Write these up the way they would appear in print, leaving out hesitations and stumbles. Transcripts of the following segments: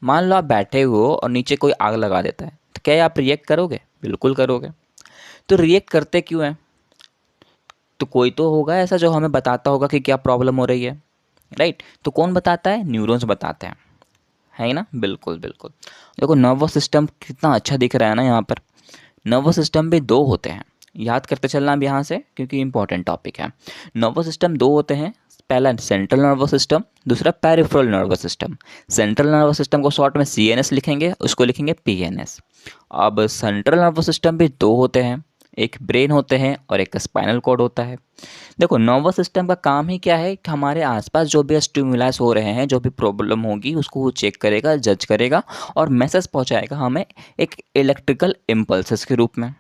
मान लो आप बैठे हो और नीचे कोई आग लगा देता है, तो क्या आप रिएक्ट करोगे? बिल्कुल करोगे। तो रिएक्ट करते क्यों हैं? तो कोई तो होगा ऐसा जो हमें बताता होगा कि क्या प्रॉब्लम हो रही है, राइट? तो कौन बताता है? न्यूरॉन्स बताते हैं, है ना? बिल्कुल बिल्कुल। देखो नर्वस सिस्टम कितना अच्छा दिख रहा है ना यहाँ पर। नर्वस सिस्टम भी दो होते हैं, याद करते चलना अब यहाँ से, क्योंकि इंपॉर्टेंट टॉपिक है। नर्वस सिस्टम दो होते हैं, पहला सेंट्रल नर्वस सिस्टम, दूसरा peripheral nervous system. Central nervous system को शॉर्ट में सीएनएस लिखेंगे, उसको लिखेंगे पीएनएस। अब सेंट्रल नर्वस सिस्टम भी दो होते हैं, एक ब्रेन होते हैं और एक स्पाइनल कॉर्ड होता है। देखो नर्वस सिस्टम का काम ही क्या है कि हमारे आसपास जो भी स्टिमुलस हो रहे हैं, जो भी प्रॉब्लम होगी उसको वो चेक करेगा, जज करेगा और मैसेज पहुंचाएगा हमें एक इलेक्ट्रिकल इम्पल्सेस के रूप में,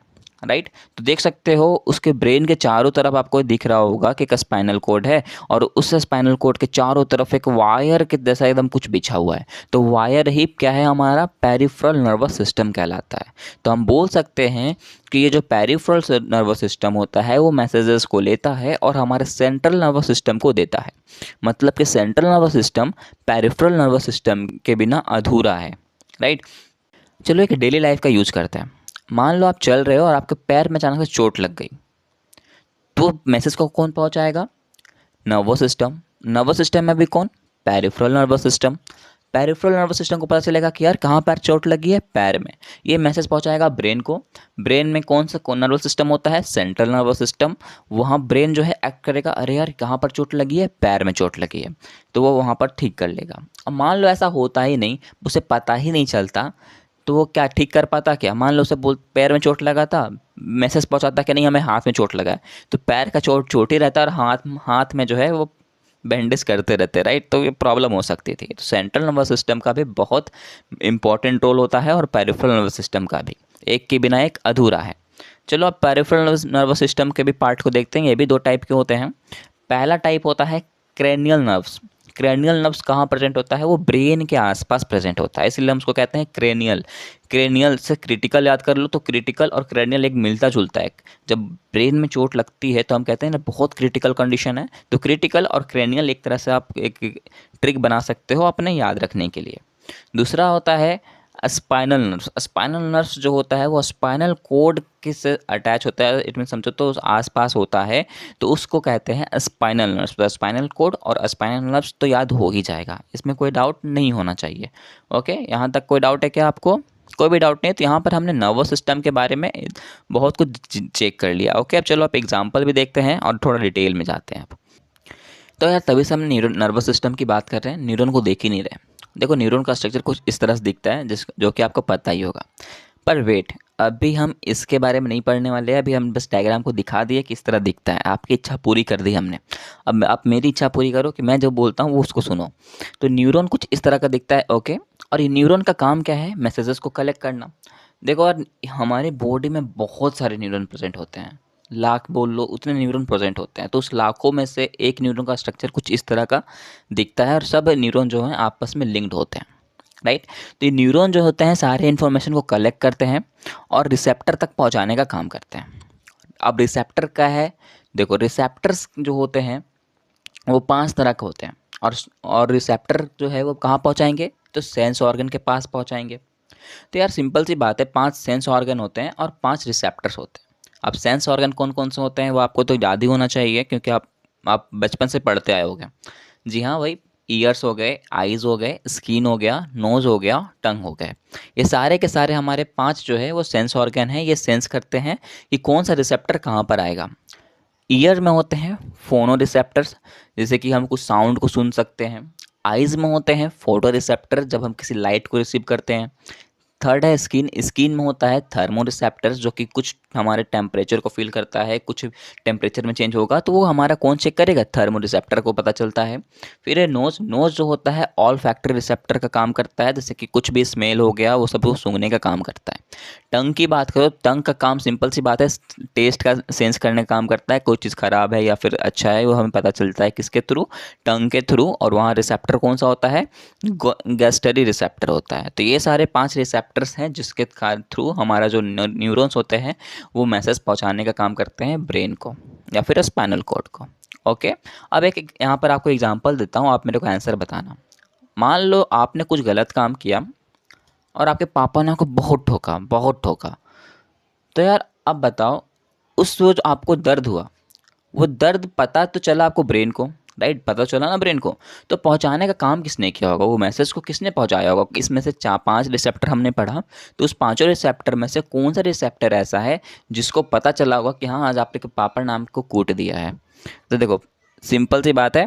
राइट? तो देख सकते हो उसके ब्रेन के चारों तरफ आपको दिख रहा होगा कि एक स्पाइनल कोड है और उस स्पाइनल कोड के चारों तरफ एक वायर के जैसा एकदम कुछ बिछा हुआ है। तो वायर ही क्या है? हमारा पेरिफेरल नर्वस सिस्टम कहलाता है। तो हम बोल सकते हैं कि ये जो पेरिफेरल नर्वस सिस्टम होता है वो मैसेजेस को लेता है और हमारे सेंट्रल नर्वस सिस्टम को देता है। मतलब कि central nervous system peripheral nervous system के बिना अधूरा है, राइट? चलो एक डेली लाइफ का यूज करते हैं। मान लो आप चल रहे हो और आपके पैर में अचानक से चोट लग गई, तो मैसेज को कौन पहुंचाएगा? Nervous system. नर्वस सिस्टम में भी कौन? Peripheral nervous system. Peripheral nervous system को पता चलेगा कि यार कहाँ पैर चोट लगी है? पैर में। ये मैसेज पहुंचाएगा ब्रेन को। ब्रेन में कौन सा नर्वस सिस्टम होता है? Central nervous system. वहाँ ब्रेन जो है एक्ट करेगा, अरे यार कहाँ पर चोट लगी है? पैर में चोट लगी है, तो वो वहाँ पर ठीक कर लेगा। अब मान लो ऐसा होता ही नहीं, उसे पता ही नहीं चलता, तो वो क्या ठीक कर पाता? क्या मान लो उसे बोल पैर में चोट लगा था, मैसेज पहुंचाता कि नहीं हमें हाथ में चोट लगा है, तो पैर का चोट चोट ही रहता है और हाथ हाथ में जो है वो बैंडेज करते रहते, राइट? तो ये प्रॉब्लम हो सकती थी। तो सेंट्रल नर्वस सिस्टम का भी बहुत इंपॉर्टेंट रोल होता है और पेरिफेरल नर्वस सिस्टम का भी, एक के बिना एक अधूरा है। चलो अब पेरिफेरल नर्वस सिस्टम के भी पार्ट को देखते हैं। ये भी दो टाइप के होते हैं। पहला टाइप होता है क्रेनियल नर्व्स। क्रेनियल नर्व्स कहाँ प्रेजेंट होता है? वो ब्रेन के आसपास प्रेजेंट होता है, इसलिए हम उसको कहते हैं क्रेनियल। क्रेनियल से क्रिटिकल याद कर लो, तो क्रिटिकल और क्रेनियल एक मिलता जुलता है। जब ब्रेन में चोट लगती है तो हम कहते हैं ना बहुत क्रिटिकल कंडीशन है, तो क्रिटिकल और क्रेनियल एक तरह से आप एक ट्रिक बना सकते हो अपने याद रखने के लिए। दूसरा होता है स्पाइनल नर्व्स। स्पाइनल नर्व्स जो होता है वो स्पाइनल कोड के से अटैच होता है, इट मीन समझो तो आसपास होता है, तो उसको कहते हैं स्पाइनल नर्व्स। तो स्पाइनल कोड और स्पाइनल नर्व्स तो याद हो ही जाएगा, इसमें कोई डाउट नहीं होना चाहिए। ओके, यहाँ तक कोई डाउट है क्या आपको? कोई भी डाउट नहीं है? तो यहाँ पर हमने नर्वस सिस्टम के बारे में बहुत कुछ चेक कर लिया। ओके, अब चलो आप एग्जाम्पल भी देखते हैं और थोड़ा डिटेल में जाते हैं अब। तो यार तभी से हम नर्वस सिस्टम की बात कर रहे हैं, न्यूरॉन को देख ही नहीं रहे। देखो न्यूरॉन का स्ट्रक्चर कुछ इस तरह से दिखता है जो कि आपको पता ही होगा। पर वेट, अभी हम इसके बारे में नहीं पढ़ने वाले हैं। अभी हम बस डायग्राम को दिखा दिए किस तरह दिखता है, आपकी इच्छा पूरी कर दी हमने। अब आप मेरी इच्छा पूरी करो कि मैं जो बोलता हूँ वो उसको सुनो। तो न्यूरॉन कुछ इस तरह का दिखता है, ओके। और ये न्यूरॉन का काम क्या है? मैसेजेस को कलेक्ट करना। देखो यार हमारे बॉडी में बहुत सारे न्यूरॉन प्रेजेंट होते हैं, लाख बोल लो उतने न्यूरॉन प्रेजेंट होते हैं। तो उस लाखों में से एक न्यूरॉन का स्ट्रक्चर कुछ इस तरह का दिखता है और सब न्यूरॉन जो हैं आपस में लिंक्ड होते हैं, राइट? तो ये न्यूरॉन जो होते हैं सारे इन्फॉर्मेशन को कलेक्ट करते हैं और रिसेप्टर तक पहुंचाने का काम करते हैं। अब रिसेप्टर क्या है? देखो रिसेप्टर्स जो होते हैं वो 5 तरह के होते हैं और रिसेप्टर जो है वो कहाँ पहुंचाएंगे? तो सेंस ऑर्गन के पास पहुंचाएंगे। तो यार सिंपल सी बात है, 5 सेंस ऑर्गन होते हैं और 5 रिसेप्टर्स होते हैं। अब सेंस ऑर्गन कौन कौन से होते हैं वो आपको तो याद ही होना चाहिए, क्योंकि आप बचपन से पढ़ते आए होगे। जी हाँ, वही ईयर्स हो गए, आईज हो गए, स्किन हो गया, नोज़ हो गया, टंग हो गए। ये सारे के सारे हमारे 5 जो है वो सेंस ऑर्गन हैं। ये सेंस करते हैं कि कौन सा रिसेप्टर कहाँ पर आएगा। ईयर में होते हैं फोनो रिसेप्टर्स, जैसे कि हम कुछ साउंड को सुन सकते हैं। आइज़ में होते हैं फोटो रिसेप्टर, जब हम किसी लाइट को रिसीव करते हैं। थर्ड है स्किन। स्किन में होता है थर्मो रिसेप्टर्स, जो कि कुछ हमारे टेम्परेचर को फील करता है, कुछ टेम्परेचर में चेंज होगा तो वो हमारा कौन चेक करेगा? थर्मो रिसेप्टर को पता चलता है। फिर है नोज़। नोज़ जो होता है ऑल फैक्टरी रिसेप्टर का काम करता है, जैसे कि कुछ भी स्मेल हो गया वो सब वो सूंघने का काम करता है। टंग की बात करो, टंग का काम सिंपल सी बात है, टेस्ट का सेंस करने का काम करता है। कोई चीज़ ख़राब है या फिर अच्छा है वो हमें पता चलता है किसके थ्रू? टंग के थ्रू। और वहाँ रिसेप्टर कौन सा होता है? गैस्टरी रिसेप्टर होता है। तो ये सारे 5 रिसेप्टर्स हैं जिसके थ्रू हमारा जो न्यूरॉन्स होते हैं वो मैसेज पहुंचाने का काम करते हैं ब्रेन को या फिर स्पाइनल कॉर्ड को। ओके, अब एक यहाँ पर आपको एग्जांपल देता हूँ, आप मेरे को आंसर बताना। मान लो आपने कुछ गलत काम किया और आपके पापा ने आपको बहुत ठोका, बहुत ठोका। तो यार अब बताओ, उस वो जो आपको दर्द हुआ, वो दर्द पता तो चला आपको ब्रेन को, राइट, पता चला ना ब्रेन को। तो पहुंचाने का काम किसने किया होगा, वो मैसेज को किसने पहुंचाया होगा। इसमें से 4-5 रिसेप्टर हमने पढ़ा, तो उस पांचों रिसेप्टर में से कौन सा रिसेप्टर ऐसा है जिसको पता चला होगा कि हाँ आज आपके पापा ने आपको कूट दिया है। तो देखो सिंपल सी बात है,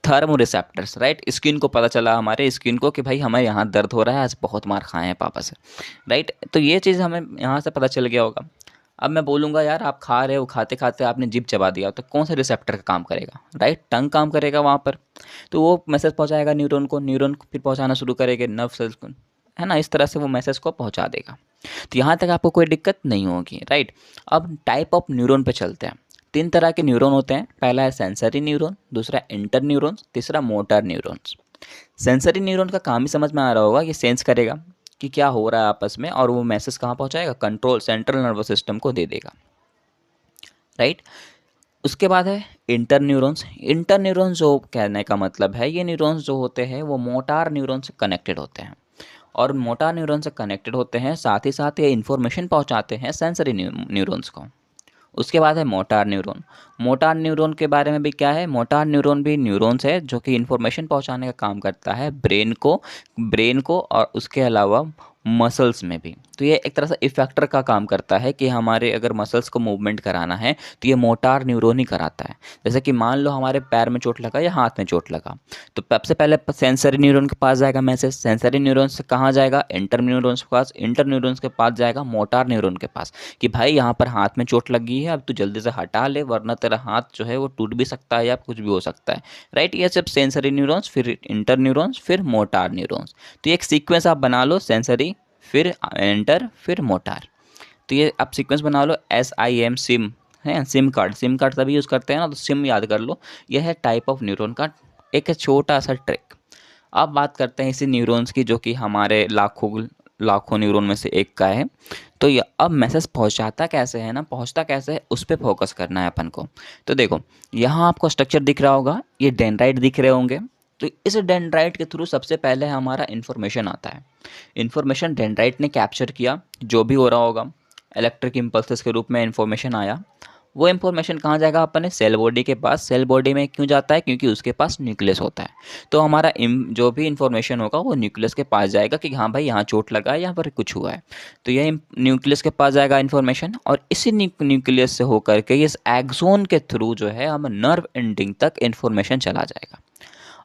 थर्मो रिसेप्टर्स, राइट। स्किन को पता चला, हमारे स्किन को, कि भाई हमें यहाँ दर्द हो रहा है, आज बहुत मार खाए हैं पापा से, राइट। तो ये चीज़ हमें यहाँ से पता चल गया होगा। अब मैं बोलूँगा यार आप खा रहे हो, खाते खाते आपने जीभ चबा दिया, तो कौन सा रिसेप्टर का काम करेगा, राइट, टंग काम करेगा वहाँ पर। तो वो मैसेज पहुँचाएगा न्यूरॉन को, न्यूरॉन फिर पहुँचाना शुरू करेंगे नर्व सेल्स को, है ना। इस तरह से वो मैसेज को पहुँचा देगा। तो यहाँ तक आपको कोई दिक्कत नहीं होगी, राइट। अब टाइप ऑफ न्यूरॉन पे चलते हैं। 3 तरह के न्यूरॉन होते हैं। पहला है सेंसरी न्यूरॉन, दूसरा इंटर न्यूरॉन्स, तीसरा मोटर न्यूरॉन्स। सेंसरी न्यूरॉन का काम ही समझ में आ रहा होगा, ये सेंस करेगा कि क्या हो रहा है आपस में, और वो मैसेज कहाँ पहुँचाएगा, कंट्रोल सेंट्रल नर्वस सिस्टम को दे देगा, राइट। उसके बाद है इंटर न्यूरॉन्स। इंटर न्यूरॉन्स जो कहने का मतलब है, ये न्यूरॉन्स जो होते हैं वो मोटार न्यूरॉन से कनेक्टेड होते हैं, और मोटार न्यूरॉन से कनेक्टेड होते हैं, साथ ही साथ ये इन्फॉर्मेशन पहुंचाते हैं सेंसरी न्यूरॉन्स को। उसके बाद है मोटार न्यूरॉन। मोटार न्यूरॉन के बारे में भी क्या है, मोटार न्यूरॉन भी न्यूरॉन्स है जो कि इन्फॉर्मेशन पहुंचाने का काम करता है ब्रेन को और उसके अलावा मसल्स में भी। तो ये एक तरह से इफेक्टर का काम करता है कि हमारे अगर मसल्स को मूवमेंट कराना है तो ये मोटार न्यूरॉन ही कराता है। जैसे कि मान लो हमारे पैर में चोट लगा या हाथ में चोट लगा, तो सबसे पहले सेंसरी न्यूरॉन के पास जाएगा मैसेज, सेंसरी न्यूरॉन से कहाँ जाएगा, इंटर न्यूरॉन्स के पास, इंटर न्यूरॉन्स के पास जाएगा मोटार न्यूरॉन के पास, कि भाई यहाँ पर हाथ में चोट लगी है, अब तू जल्दी से हटा ले वरना तेरा हाथ जो है वो टूट भी सकता है या कुछ भी हो सकता है, राइट। ये सब सेंसरी न्यूरॉन्स, फिर इंटर न्यूरॉन्स, फिर मोटार न्यूरॉन्स। तो ये एक सीक्वेंस आप बना लो, सेंसरी, फिर एंटर, फिर मोटार। तो ये आप सीक्वेंस बना लो, SIM, सिम है, सिम कार्ड तभी यूज़ करते हैं ना, तो सिम याद कर लो। यह है टाइप ऑफ न्यूरॉन का एक छोटा सा ट्रिक। अब बात करते हैं इसी न्यूरॉन्स की जो कि हमारे लाखों न्यूरॉन में से एक का है। तो ये अब मैसेज पहुंचाता कैसे है ना, पहुंचता कैसे है, उस पर फोकस करना है अपन को। तो देखो यहाँ आपको स्ट्रक्चर दिख रहा होगा, ये डेंड्राइट दिख रहे होंगे। तो इस डेंड्राइट के थ्रू सबसे पहले हमारा इन्फॉर्मेशन आता है। इन्फॉर्मेशन डेंड्राइट ने कैप्चर किया, जो भी हो रहा होगा इलेक्ट्रिक इम्पल्सेस के रूप में इन्फॉर्मेशन आया। वो इन्फॉर्मेशन कहाँ जाएगा, अपने सेल बॉडी के पास। सेल बॉडी में क्यों जाता है, क्योंकि उसके पास न्यूक्लियस होता है। तो हमारा जो भी इन्फॉर्मेशन होगा वो न्यूक्लियस के पास जाएगा कि हाँ भाई यहाँ चोट लगा है, यहाँ पर कुछ हुआ है। तो यह न्यूक्लियस के पास जाएगा इन्फॉर्मेशन, और इसी न्यूक्लियस से होकर के इस एक्सोन के थ्रू जो है हम नर्व एंडिंग तक इन्फॉर्मेशन चला जाएगा।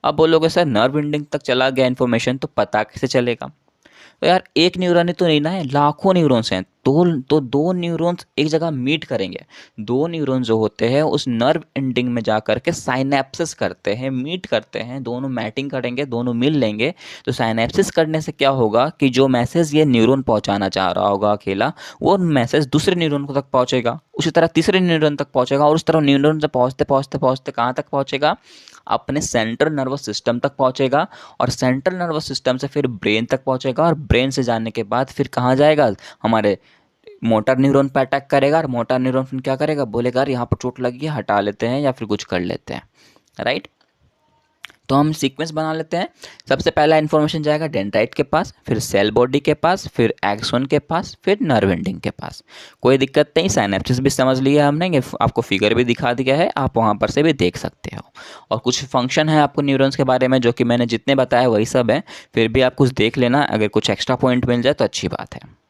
अब बोलोगे सर नर्व एंडिंग तक चला गया इन्फॉर्मेशन, तो पता कैसे चलेगा। तो यार एक न्यूरॉन ही तो नहीं ना है, लाखों न्यूरॉन्स हैं। तो दो न्यूरॉन्स एक जगह मीट करेंगे। दो न्यूरॉन जो होते हैं उस नर्व एंडिंग में जा करके साइनेप्सिस करते हैं, मीट करते हैं, दोनों मैटिंग करेंगे, दोनों मिल लेंगे। तो साइनेप्सिस करने से क्या होगा कि जो मैसेज ये न्यूरॉन पहुंचाना चाह रहा होगा अकेला, वो मैसेज दूसरे न्यूरॉन को तक पहुंचेगा, उसी तरह तीसरे न्यूरॉन तक पहुंचेगा, और उस तरह न्यूरॉन से पहुंचते पहुंचते पहुंचते कहाँ तक पहुंचेगा, अपने सेंट्रल नर्वस सिस्टम तक पहुंचेगा, और सेंट्रल नर्वस सिस्टम से फिर ब्रेन तक पहुंचेगा, और ब्रेन से जाने के बाद फिर कहाँ जाएगा, हमारे मोटर न्यूरॉन पर अटैक करेगा। और मोटर न्यूरॉन फिर क्या करेगा, बोलेगा यार यहाँ पर चोट लगी है, हटा लेते हैं या फिर कुछ कर लेते हैं, राइट। तो हम सीक्वेंस बना लेते हैं। सबसे पहला इन्फॉर्मेशन जाएगा डेंड्राइट के पास, फिर सेल बॉडी के पास, फिर एक्सोन के पास, फिर नर्व एंडिंग के पास। कोई दिक्कत नहीं, साइनेप्सिस भी समझ लिया हमने, ये आपको फिगर भी दिखा दिया है, आप वहाँ पर से भी देख सकते हो। और कुछ फंक्शन है आपको न्यूरॉन्स के बारे में जो कि मैंने जितने बताया वही सब है, फिर भी आप कुछ देख लेना, अगर कुछ एक्स्ट्रा पॉइंट मिल जाए तो अच्छी बात है।